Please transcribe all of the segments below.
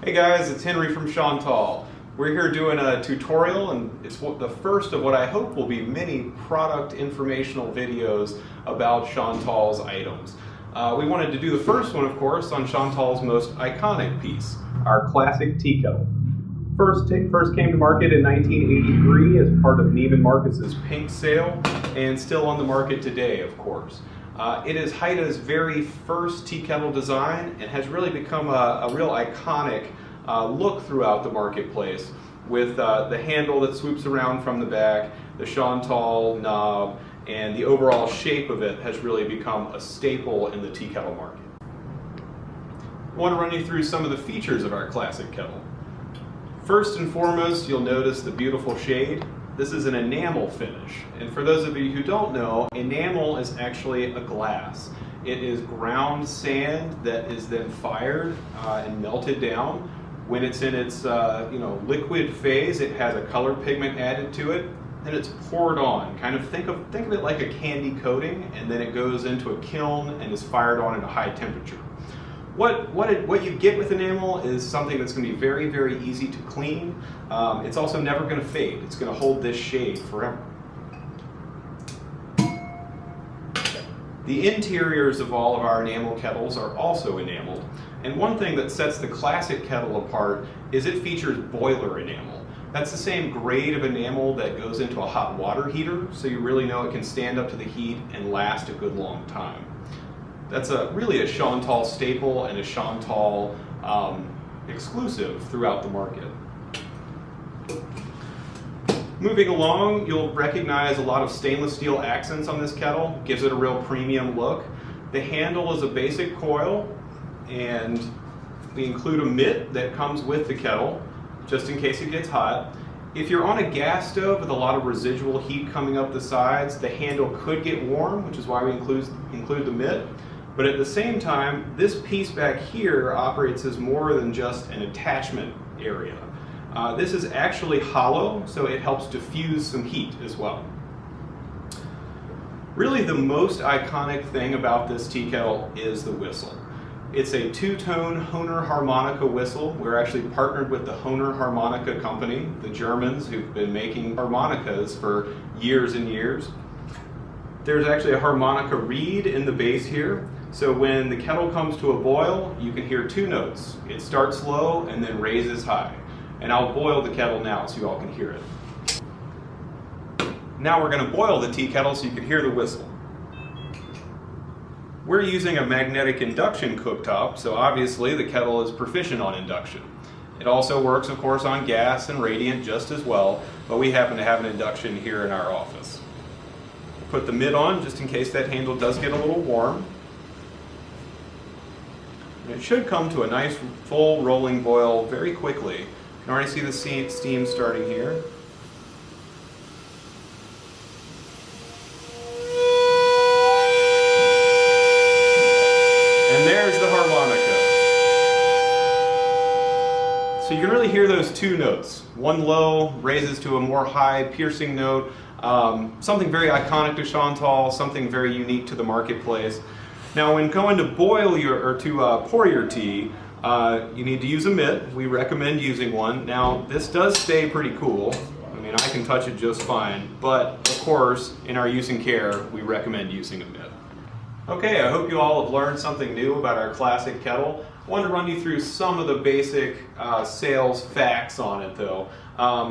Hey guys, it's Henry from Chantal. We're here doing a tutorial, and it's the first of what I hope will be many product informational videos about Chantal's items. We wanted to do the first one, of course, on Chantal's most iconic piece, our classic tea kettle. First came to market in 1983 as part of Neiman Marcus's Pink Sale, and still on the market today, of course. It is Haida's very first tea kettle design and has really become a real iconic look throughout the marketplace, with the handle that swoops around from the back, the Chantal knob, and the overall shape of it has really become a staple in the tea kettle market. I want to run you through some of the features of our classic kettle. First and foremost, you'll notice the beautiful shade. This is an enamel finish, and for those of you who don't know, enamel is actually a glass. It is ground sand that is then fired and melted down. When it's in its liquid phase, it has a color pigment added to it, then it's poured on. Kind of think of it like a candy coating, and then it goes into a kiln and is fired on at a high temperature. What you get with enamel is something that's going to be very, very easy to clean. It's also never going to fade. It's going to hold this shade forever. The interiors of all of our enamel kettles are also enameled. And one thing that sets the classic kettle apart is it features boiler enamel. That's the same grade of enamel that goes into a hot water heater, so you really know it can stand up to the heat and last a good long time. That's really a Chantal staple and a Chantal exclusive throughout the market. Moving along, you'll recognize a lot of stainless steel accents on this kettle. Gives it a real premium look. The handle is a basic coil, and we include a mitt that comes with the kettle, just in case it gets hot. If you're on a gas stove with a lot of residual heat coming up the sides, the handle could get warm, which is why we include the mitt. But at the same time, this piece back here operates as more than just an attachment area. This is actually hollow, so it helps diffuse some heat as well. Really, the most iconic thing about this tea kettle is the whistle. It's a two-tone Hohner harmonica whistle. We're actually partnered with the Hohner harmonica company, the Germans who've been making harmonicas for years and years. There's actually a harmonica reed in the base here. So when the kettle comes to a boil, you can hear two notes. It starts low and then raises high. And I'll boil the kettle now so you all can hear it. Now we're going to boil the tea kettle so you can hear the whistle. We're using a magnetic induction cooktop, so obviously the kettle is proficient on induction. It also works, of course, on gas and radiant just as well, but we happen to have an induction here in our office. Put the mitt on just in case that handle does get a little warm. It should come to a nice full rolling boil very quickly. You can already see the steam starting here. And there's the harmonica. So you can really hear those two notes. One low raises to a more high piercing note. Something very iconic to Chantal, something very unique to the marketplace. Now, when going to boil pour your tea, you need to use a mitt. We recommend using one. Now, this does stay pretty cool. I mean, I can touch it just fine, but of course, in our use and care, we recommend using a mitt. Okay, I hope you all have learned something new about our classic kettle. I wanted to run you through some of the basic sales facts on it, though.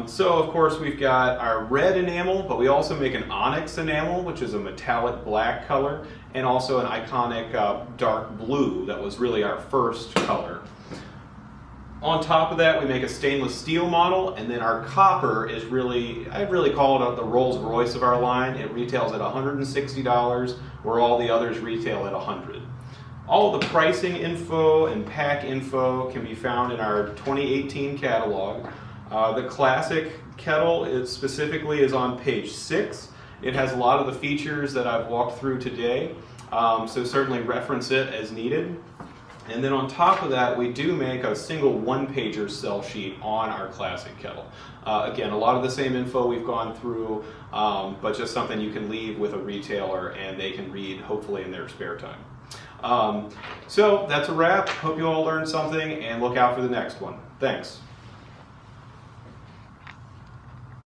So, of course, we've got our red enamel, but we also make an onyx enamel, which is a metallic black color, and also an iconic dark blue that was really our first color. On top of that, we make a stainless steel model, and then our copper is I'd really call it the Rolls Royce of our line. It retails at $160, where all the others retail at $100. All of the pricing info and pack info can be found in our 2018 catalog. The classic kettle specifically is on page 6. It has a lot of the features that I've walked through today, so certainly reference it as needed. And then on top of that, we do make a single one-pager sell sheet on our classic kettle. Again, a lot of the same info we've gone through, but just something you can leave with a retailer and they can read hopefully in their spare time. So that's a wrap. Hope you all learned something, and look out for the next one. Thanks.